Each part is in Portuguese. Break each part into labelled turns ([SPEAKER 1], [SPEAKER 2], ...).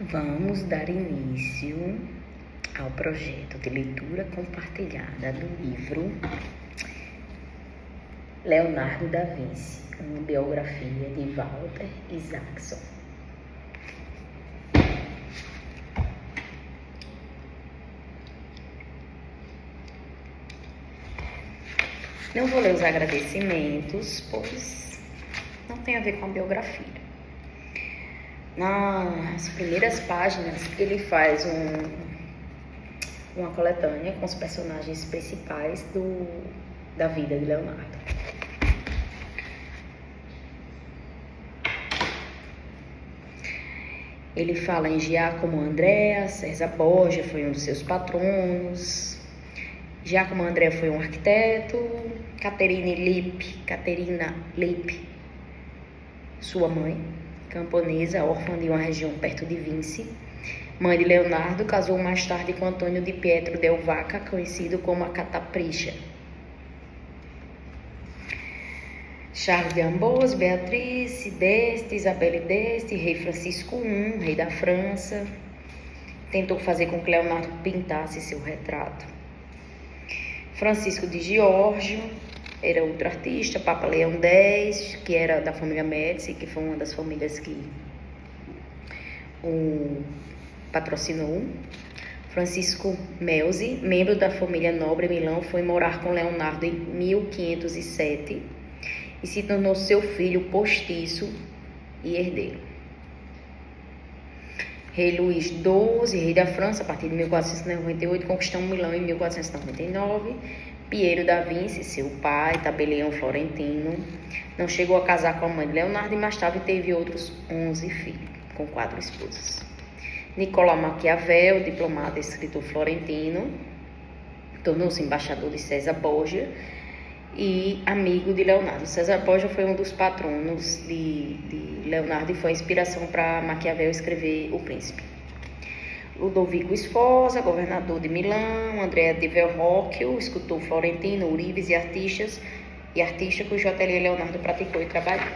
[SPEAKER 1] Vamos dar início ao projeto de leitura compartilhada do livro Leonardo da Vinci, uma biografia de Walter Isaacson. Não vou ler os agradecimentos, pois não tem a ver com a biografia. Nas primeiras páginas, ele faz uma coletânea com os personagens principais da vida de Leonardo. Ele fala em Giacomo Andrea, César Borgia foi um dos seus patronos. Giacomo Andrea foi um arquiteto. Caterina Lippe, sua mãe, camponesa, órfã de uma região perto de Vinci. Mãe de Leonardo, casou mais tarde com Antônio di Pietro del Vaca, conhecido como a Catapricha. Charles de Amboise, Beatriz d'Este, Isabelle d'Este, rei Francisco I, rei da França. Tentou fazer com que Leonardo pintasse seu retrato. Francisco de Giorgio era outro artista. Papa Leão X, que era da família Médici, que foi uma das famílias que o patrocinou. Francisco Melzi, membro da família nobre Milão, foi morar com Leonardo em 1507 e se tornou seu filho postiço e herdeiro. Rei Luís XII, rei da França, a partir de 1498, conquistou Milão em 1499. Piero da Vinci, seu pai, tabelião florentino, não chegou a casar com a mãe de Leonardo e mais tarde teve outros 11 filhos, com 4 esposas. Nicolau Maquiavel, diplomata e escritor florentino, tornou-se embaixador de César Borgia e amigo de Leonardo. César Borgia foi um dos patronos de Leonardo e foi a inspiração para Maquiavel escrever O Príncipe. Ludovico Sforza, governador de Milão. Andrea de Verrocchio, escultor florentino. Urives e artista cujo ateliê Leonardo praticou e trabalhou.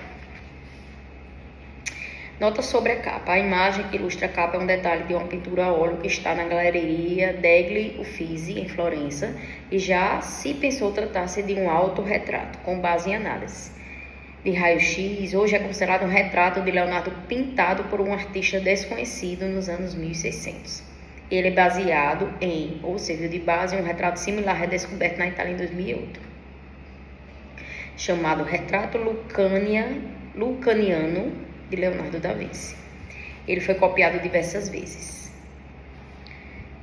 [SPEAKER 1] Nota sobre a capa. A imagem que ilustra a capa é um detalhe de uma pintura a óleo que está na Galeria degli Uffizi, em Florença, e já se pensou tratar-se de um autorretrato, com base em análise de raio-x. Hoje é considerado um retrato de Leonardo pintado por um artista desconhecido nos anos 1600. Ele é baseado em, ou serviu de base, um retrato similar redescoberto na Itália em 2008, chamado Retrato Lucaniano de Leonardo da Vinci. Ele foi copiado diversas vezes.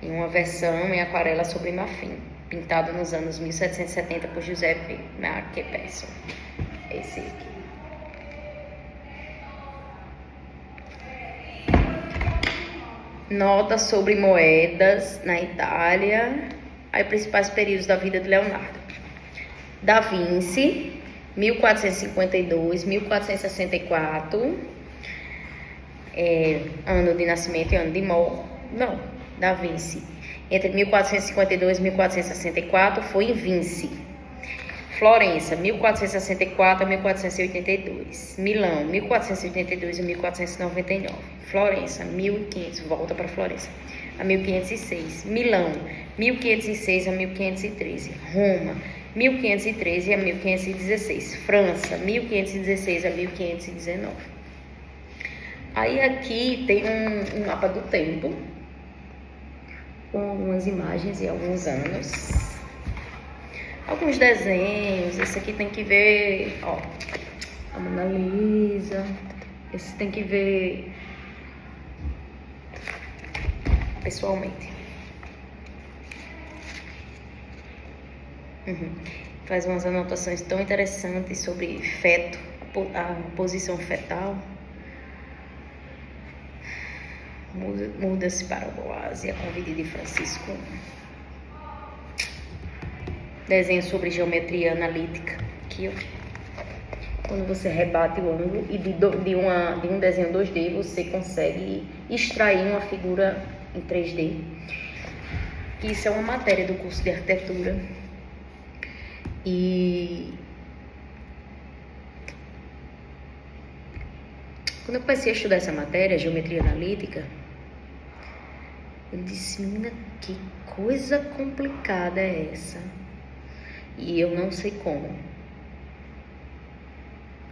[SPEAKER 1] Em uma versão em aquarela sobre marfim, pintado nos anos 1770 por Giuseppe Macchia-Pesson. Esse aqui. Nota sobre moedas na Itália. Aí, principais períodos da vida de Leonardo. Da Vinci, 1452, 1464, ano de nascimento e ano de morte. Não, da Vinci. Entre 1452 e 1464 foi em Vinci. Florença, 1464 a 1482. Milão, 1482 a 1499. Florença, 1500, volta para Florença, a 1506. Milão, 1506 a 1513. Roma, 1513 a 1516. França, 1516 a 1519. Aí aqui tem um mapa do tempo, com algumas imagens e alguns anos. Alguns desenhos. Esse aqui tem que ver, ó, a Mona Lisa. Esse tem que ver pessoalmente. Faz umas anotações tão interessantes sobre feto, a posição fetal. Muda-se para o oásis, a convite de Francisco. Desenho sobre geometria analítica. Aqui, ó. Quando você rebate o ângulo e de um desenho 2D, você consegue extrair uma figura em 3D. Isso é uma matéria do curso de arquitetura. E quando eu comecei a estudar essa matéria, geometria analítica, Eu disse, menina, que coisa complicada é essa? E eu não sei como.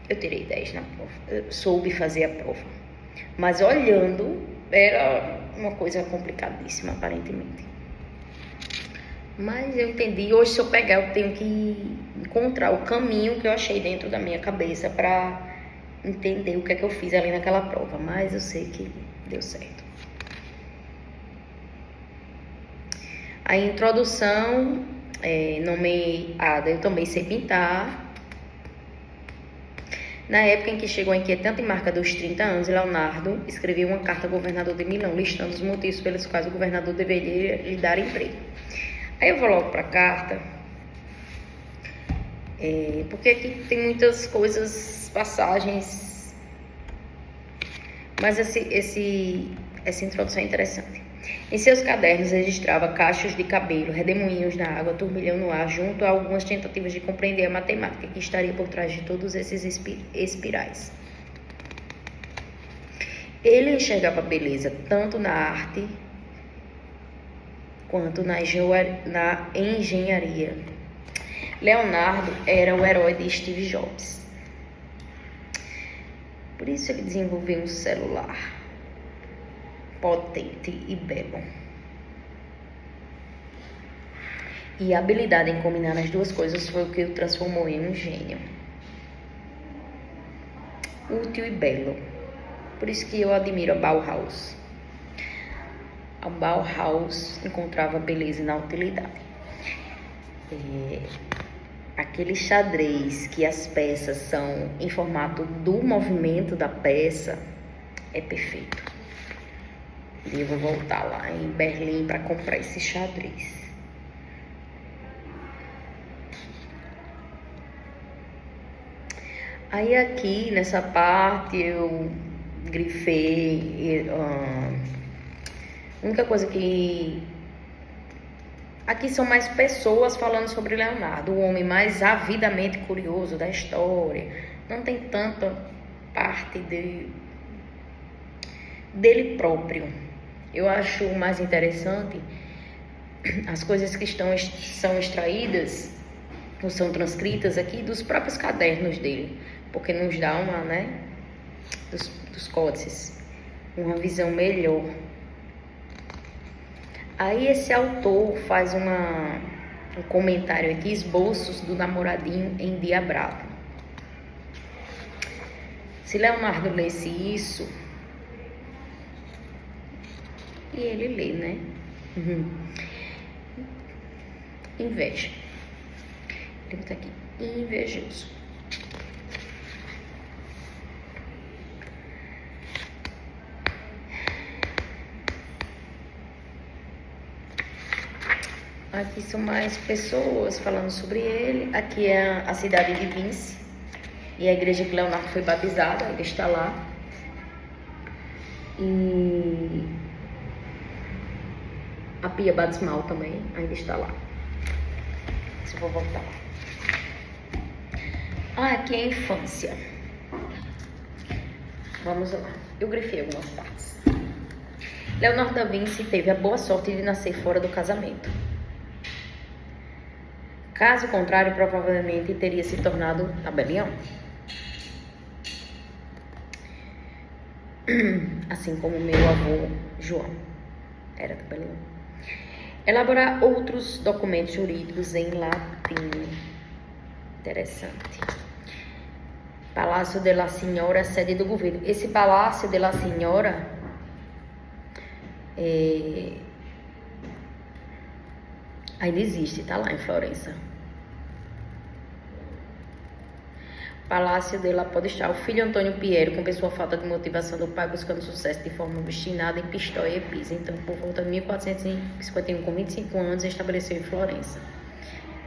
[SPEAKER 1] Eu tirei 10 na prova. Eu soube fazer a prova. Mas olhando, era uma coisa complicadíssima, aparentemente. Mas eu entendi. Hoje, se eu pegar, eu tenho que encontrar o caminho que eu achei dentro da minha cabeça para entender o que é que eu fiz ali naquela prova. Mas eu sei que deu certo. A introdução, nomeada, eu também sei pintar. Na época em que chegou a inquietante marca dos 30 anos, Leonardo escreveu uma carta ao governador de Milão, listando os motivos pelos quais o governador deveria lhe dar emprego. Aí eu vou logo para a carta, porque aqui tem muitas coisas, passagens, mas essa introdução é interessante. Em seus cadernos registrava cachos de cabelo, redemoinhos na água, turbilhão no ar, junto a algumas tentativas de compreender a matemática que estaria por trás de todos esses espirais. Ele enxergava beleza tanto na arte quanto na engenharia. Leonardo era o herói de Steve Jobs. Por isso ele desenvolveu um celular potente e belo. E a habilidade em combinar as duas coisas foi o que o transformou em um gênio. Útil e belo. Por isso que eu admiro a Bauhaus. A Bauhaus encontrava beleza na utilidade. Aquele xadrez que as peças são em formato do movimento da peça é perfeito. E eu vou voltar lá em Berlim para comprar esse xadrez. Aí aqui nessa parte eu grifei. A única coisa que... Aqui são mais pessoas falando sobre Leonardo, o homem mais avidamente curioso da história. Não tem tanta parte dele próprio. Eu acho mais interessante as coisas que são extraídas ou são transcritas aqui dos próprios cadernos dele, porque nos dá uma, dos códices, uma visão melhor. Aí esse autor faz um comentário aqui, esboços do namoradinho em dia bravo. Se Leonardo lesse isso, e ele lê, né? Inveja. Ele tá aqui, invejoso. Aqui são mais pessoas falando sobre ele. Aqui é a cidade de Vinci. E a igreja que Leonardo foi batizado, ainda está lá. E a pia batismal também ainda está lá. Se eu vou voltar lá. Aqui é a infância. Vamos lá. Eu grifei algumas partes. Leonardo da Vinci teve a boa sorte de nascer fora do casamento. Caso contrário, provavelmente teria se tornado tabelião. Assim como meu avô João era tabelião. Elaborar outros documentos jurídicos em latim. Interessante. Palácio de la Senhora, sede do governo. Esse Palácio de la Senhora ainda existe, tá lá em Florença. Palácio de la Podestà. O filho Antônio Piero compensou a falta de motivação do pai buscando sucesso de forma obstinada em Pistoia e Pisa. Então, por volta de 1451, com 25 anos, estabeleceu em Florença.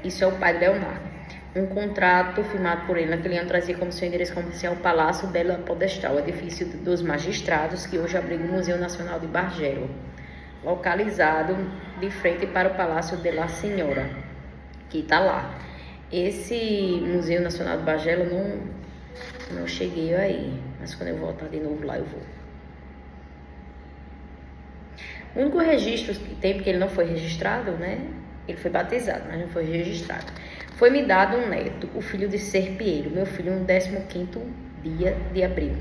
[SPEAKER 1] Isso é o pai de Leonardo. Um contrato firmado por ele naquele ano trazia como seu endereço comercial o Palácio della Podestà, o edifício dos magistrados, que hoje abriga o Museu Nacional de Bargello, localizado de frente para o Palácio della Senhora, que está lá. Esse Museu Nacional de Bargello não cheguei aí, mas quando eu voltar de novo lá eu vou. O único registro que tem, porque ele não foi registrado, né? Ele foi batizado, mas não foi registrado. Foi-me dado um neto, o filho de Serpieiro, meu filho, no 15º dia de abril.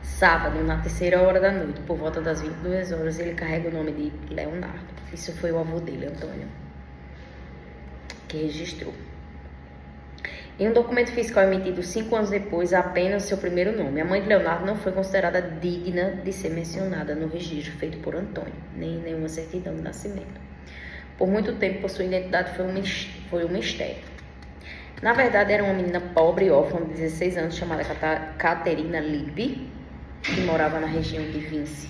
[SPEAKER 1] Sábado, na 3ª hora da noite, por volta das 22 horas, ele carrega o nome de Leonardo. Isso foi o avô dele, Antônio, que registrou. Em um documento fiscal emitido 5 anos depois, apenas seu primeiro nome. A mãe de Leonardo não foi considerada digna de ser mencionada no registro feito por Antônio, nem em nenhuma certidão de nascimento. Por muito tempo, sua identidade foi um mistério. Na verdade, era uma menina pobre e órfã de 16 anos, chamada Caterina Lippe, que morava na região de Vinci.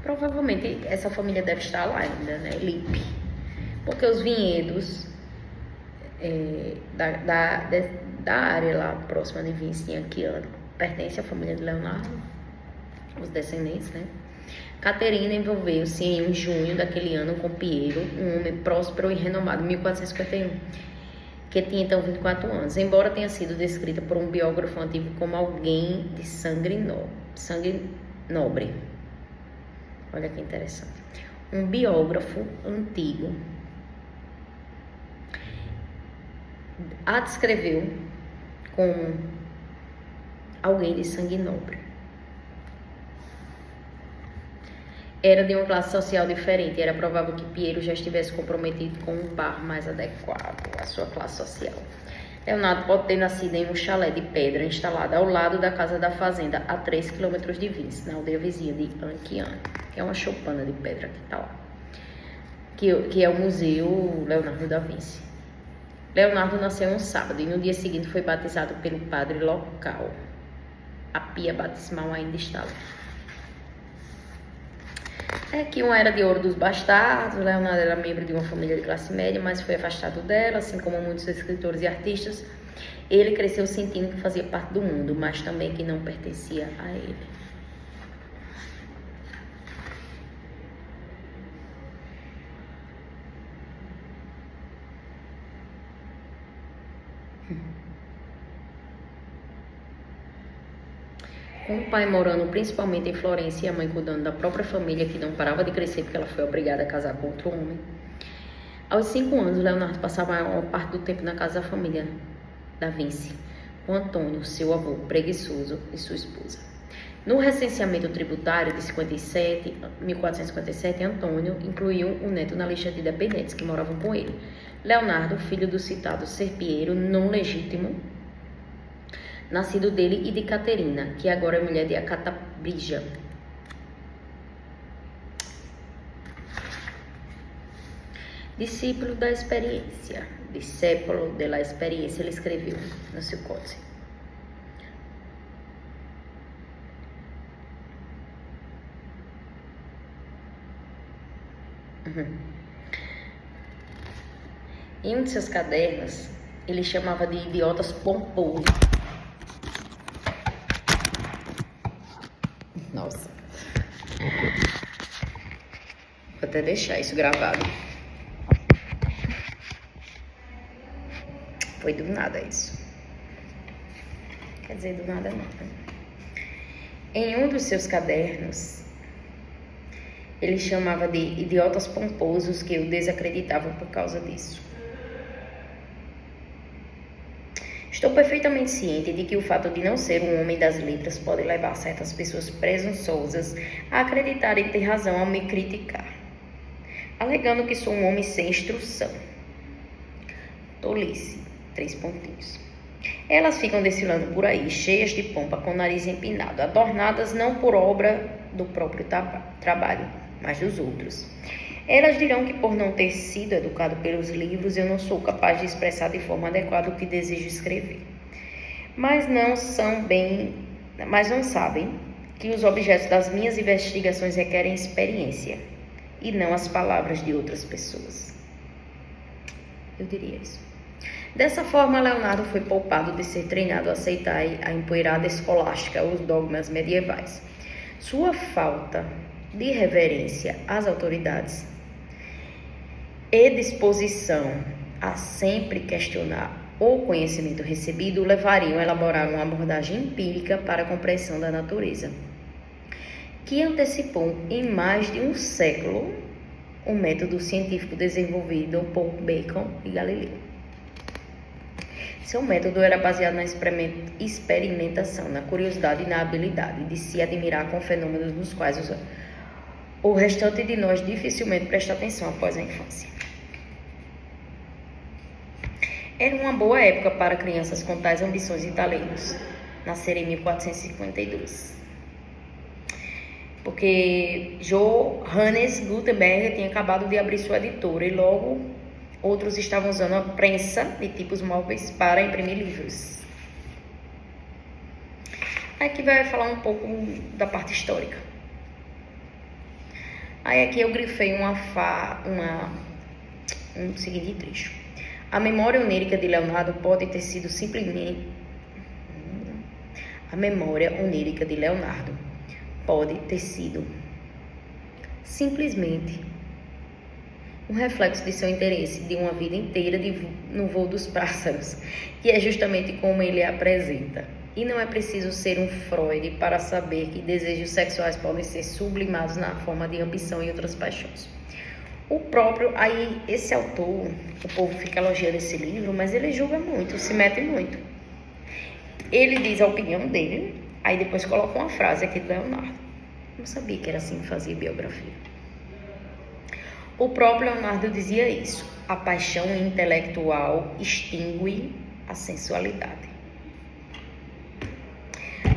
[SPEAKER 1] Provavelmente, essa família deve estar lá ainda, né? Lippe. Porque os vinhedos da área lá próxima de Vinci, em Anchiano, pertence à família de Leonardo, os descendentes, né? Caterina envolveu-se em junho daquele ano com Piero, um homem próspero e renomado, em 1451, que tinha então 24 anos, embora tenha sido descrita por um biógrafo antigo como alguém de sangue nobre. Olha que interessante. Um biógrafo antigo a descreveu como alguém de sangue nobre. Era de uma classe social diferente. Era provável que Piero já estivesse comprometido com um par mais adequado à sua classe social. Leonardo pode ter nascido em um chalé de pedra instalado ao lado da casa da fazenda, a 3 quilômetros de Vinci, na aldeia vizinha de Anchiano, que é uma choupana de pedra que está lá, que é o Museu Leonardo da Vinci. Leonardo nasceu um sábado e no dia seguinte foi batizado pelo padre local. A pia batismal ainda está lá. É que uma era de ouro dos bastardos. Leonardo era membro de uma família de classe média, mas foi afastado dela, assim como muitos escritores e artistas. Ele cresceu sentindo que fazia parte do mundo, mas também que não pertencia a ele. Com o pai morando principalmente em Florença e a mãe cuidando da própria família, que não parava de crescer porque ela foi obrigada a casar com outro homem. Aos 5 anos, Leonardo passava a maior parte do tempo na casa da família da Vinci, com Antônio, seu avô preguiçoso, e sua esposa. No recenseamento tributário de 1457, Antônio incluiu um neto na lista de dependentes que moravam com ele. Leonardo, filho do citado Serpieiro, não legítimo, nascido dele e de Caterina, que agora é mulher de Acatabrija. Discípulo da experiência, discípulo da experiência, ele escreveu no seu códice. Em um de seus cadernos, ele chamava de idiotas pomposos. Nossa. Vou até deixar isso gravado. Foi do nada isso. Quer dizer, do nada não, né? Em um dos seus cadernos, ele chamava de idiotas pomposos que o desacreditavam por causa disso. Estou perfeitamente ciente de que o fato de não ser um homem das letras pode levar certas pessoas presunçosas a acreditarem ter razão ao me criticar, alegando que sou um homem sem instrução. Tolice, 3 pontinhos. Elas ficam desfilando por aí, cheias de pompa, com o nariz empinado, adornadas não por obra do próprio trabalho, mas dos outros. Elas dirão que por não ter sido educado pelos livros, eu não sou capaz de expressar de forma adequada o que desejo escrever. Mas não sabem que os objetos das minhas investigações requerem experiência e não as palavras de outras pessoas. Eu diria isso. Dessa forma, Leonardo foi poupado de ser treinado a aceitar a empoeirada escolástica, os dogmas medievais. Sua falta de reverência às autoridades e disposição a sempre questionar o conhecimento recebido levariam a elaborar uma abordagem empírica para a compreensão da natureza, que antecipou em mais de um século o método científico desenvolvido por Bacon e Galileu. Seu método era baseado na experimentação, na curiosidade e na habilidade de se admirar com fenômenos nos quais o restante de nós dificilmente presta atenção após a infância. Era uma boa época para crianças com tais ambições e talentos. Nascer em 1452. Porque Johannes Gutenberg tinha acabado de abrir sua editora e logo outros estavam usando a prensa de tipos móveis para imprimir livros. Aqui vai falar um pouco da parte histórica. Aí aqui eu grifei um seguinte trecho. A memória onírica de Leonardo pode ter sido simplesmente... A memória onírica de Leonardo pode ter sido simplesmente um reflexo de seu interesse de uma vida inteira no voo dos pássaros, que é justamente como ele apresenta. E não é preciso ser um Freud para saber que desejos sexuais podem ser sublimados na forma de ambição e outras paixões. Esse autor, o povo fica elogiando esse livro, mas ele julga muito, se mete muito. Ele diz a opinião dele, aí depois coloca uma frase aqui do Leonardo. Não sabia que era assim que fazia biografia. O próprio Leonardo dizia isso. A paixão intelectual extingue a sensualidade.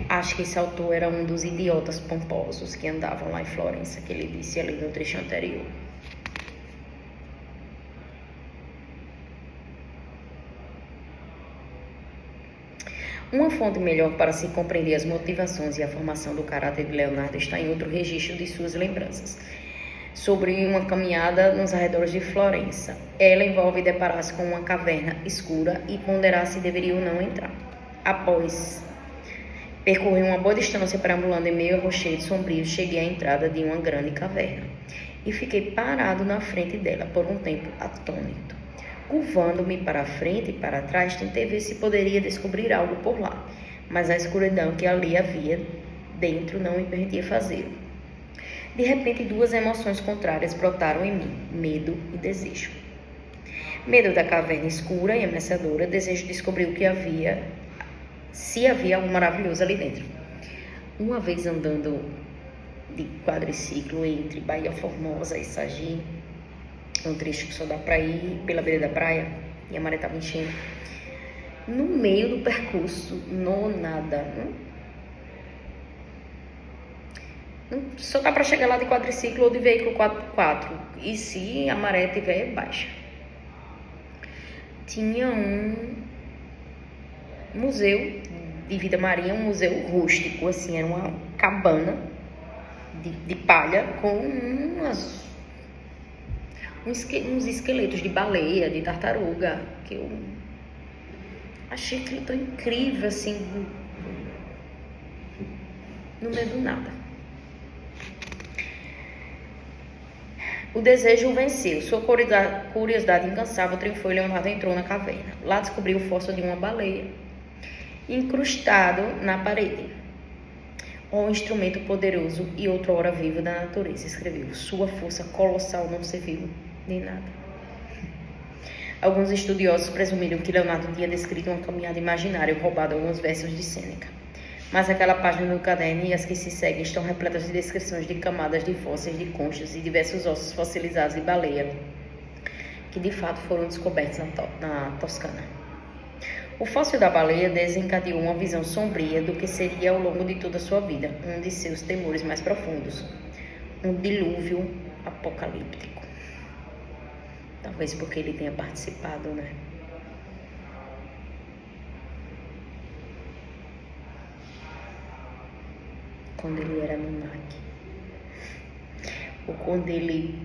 [SPEAKER 1] Acho que esse autor era um dos idiotas pomposos que andavam lá em Florença, que ele disse ali no trecho anterior. Uma fonte melhor para se compreender as motivações e a formação do caráter de Leonardo está em outro registro de suas lembranças, sobre uma caminhada nos arredores de Florença. Ela envolve deparar-se com uma caverna escura e ponderar se deveria ou não entrar. Após percorrer uma boa distância perambulando em meio a rochedos sombrios, cheguei à entrada de uma grande caverna e fiquei parado na frente dela por um tempo atônito. Curvando-me para a frente e para trás, tentei ver se poderia descobrir algo por lá, mas a escuridão que ali havia dentro não me permitia fazê-lo. De repente, duas emoções contrárias brotaram em mim, medo e desejo. Medo da caverna escura e ameaçadora, desejo de descobrir se havia algo maravilhoso ali dentro. Uma vez andando de quadriciclo entre Bahia Formosa e Sagi, um trecho que só dá para ir pela beira da praia, e a maré estava enchendo. No meio do percurso, no nada, só dá para chegar lá de quadriciclo ou de veículo 4x4, e se a maré estiver baixa. Tinha um museu de vida marinha, um museu rústico, assim, era uma cabana de palha com uns esqueletos de baleia, de tartaruga, que eu achei aquilo tão incrível, assim, no meio do nada. O desejo o venceu. Sua curiosidade incansável triunfou e Leonardo entrou na caverna. Lá descobriu o fóssil de uma baleia, incrustado na parede. Um instrumento poderoso e outrora vivo da natureza, escreveu. Sua força colossal não serviu de nada. Alguns estudiosos presumiram que Leonardo tinha descrito uma caminhada imaginária roubada alguns versos de Sêneca. Mas aquela página do caderno e as que se seguem estão repletas de descrições de camadas de fósseis de conchas e diversos ossos fossilizados de baleia, que de fato foram descobertos na Toscana. O fóssil da baleia desencadeou uma visão sombria do que seria ao longo de toda a sua vida, um de seus temores mais profundos, um dilúvio apocalíptico. Talvez porque ele tenha participado, né? Quando ele era Anunnaki, ou quando ele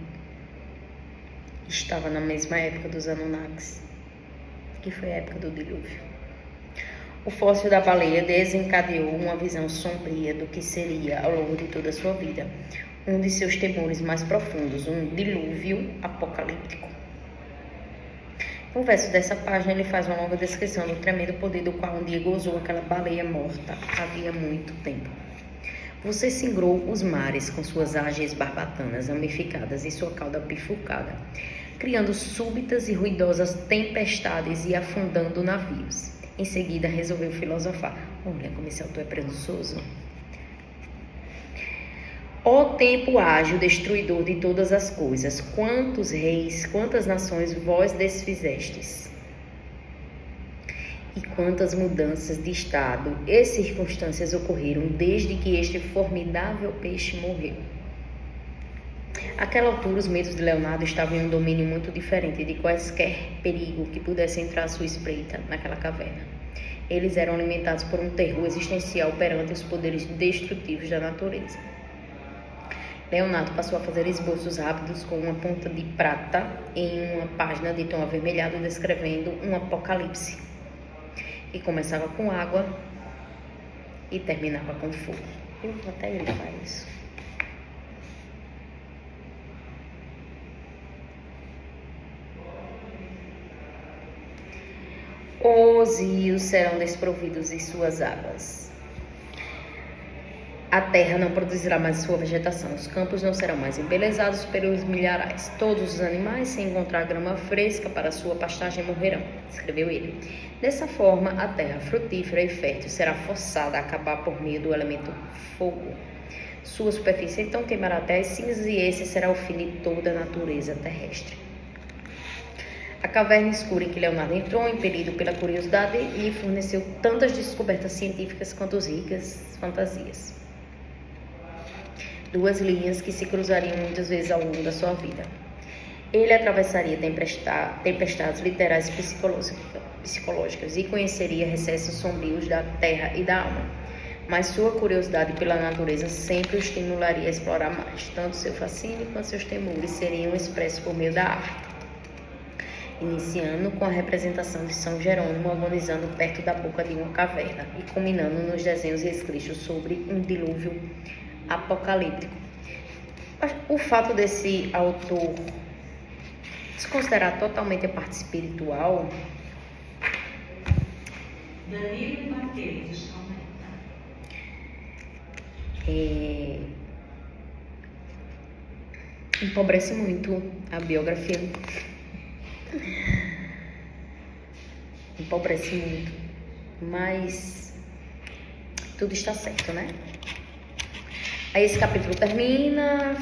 [SPEAKER 1] estava na mesma época dos Anunnakis, que foi a época do dilúvio. O fóssil da baleia desencadeou uma visão sombria do que seria ao longo de toda a sua vida, um de seus temores mais profundos, um dilúvio apocalíptico. No verso dessa página, ele faz uma longa descrição do tremendo poder do qual um dia gozou aquela baleia morta havia muito tempo. Você singrou os mares com suas ágeis barbatanas ramificadas e sua cauda bifurcada, criando súbitas e ruidosas tempestades e afundando navios. Em seguida, resolveu filosofar. Olha como esse autor é presunçoso. Ó tempo ágil, destruidor de todas as coisas, quantos reis, quantas nações vós desfizestes? E quantas mudanças de estado e circunstâncias ocorreram desde que este formidável peixe morreu. Àquela altura, os medos de Leonardo estavam em um domínio muito diferente de quaisquer perigo que pudesse entrar à sua espreita naquela caverna. Eles eram alimentados por um terror existencial perante os poderes destrutivos da natureza. Leonardo passou a fazer esboços rápidos com uma ponta de prata em uma página de tom avermelhado descrevendo um apocalipse. E começava com água e terminava com fogo. Eu vou até grifar isso. Os rios serão desprovidos de suas águas. A terra não produzirá mais sua vegetação, os campos não serão mais embelezados pelos milharais. Todos os animais, sem encontrar grama fresca para sua pastagem, morrerão, escreveu ele. Dessa forma, a terra frutífera e fértil será forçada a acabar por meio do elemento fogo. Sua superfície então queimará até as cinzas e esse será o fim de toda a natureza terrestre. A caverna escura em que Leonardo entrou, impelido pela curiosidade, lhe forneceu tantas descobertas científicas quanto ricas fantasias. Duas linhas que se cruzariam muitas vezes ao longo da sua vida. Ele atravessaria tempestades literais e psicológicas e conheceria recessos sombrios da terra e da alma. Mas sua curiosidade pela natureza sempre o estimularia a explorar mais. Tanto seu fascínio quanto seus temores seriam expressos por meio da arte. Iniciando com a representação de São Jerônimo agonizando perto da boca de uma caverna e culminando nos desenhos escritos sobre um dilúvio apocalíptico. O fato desse autor desconsiderar totalmente a parte espiritual.
[SPEAKER 2] Danilo e Mateus,
[SPEAKER 1] empobrece muito a biografia. Empobrece muito. Mas tudo está certo, né? Aí esse capítulo termina,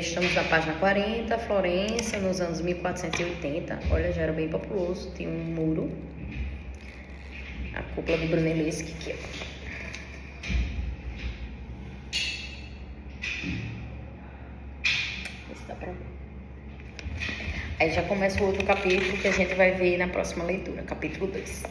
[SPEAKER 1] estamos na página 40, Florença, nos anos 1480. Olha, já era bem populoso, tinha um muro. A cúpula do Brunelleschi aqui, ó. Aí já começa o outro capítulo que a gente vai ver na próxima leitura, capítulo 2.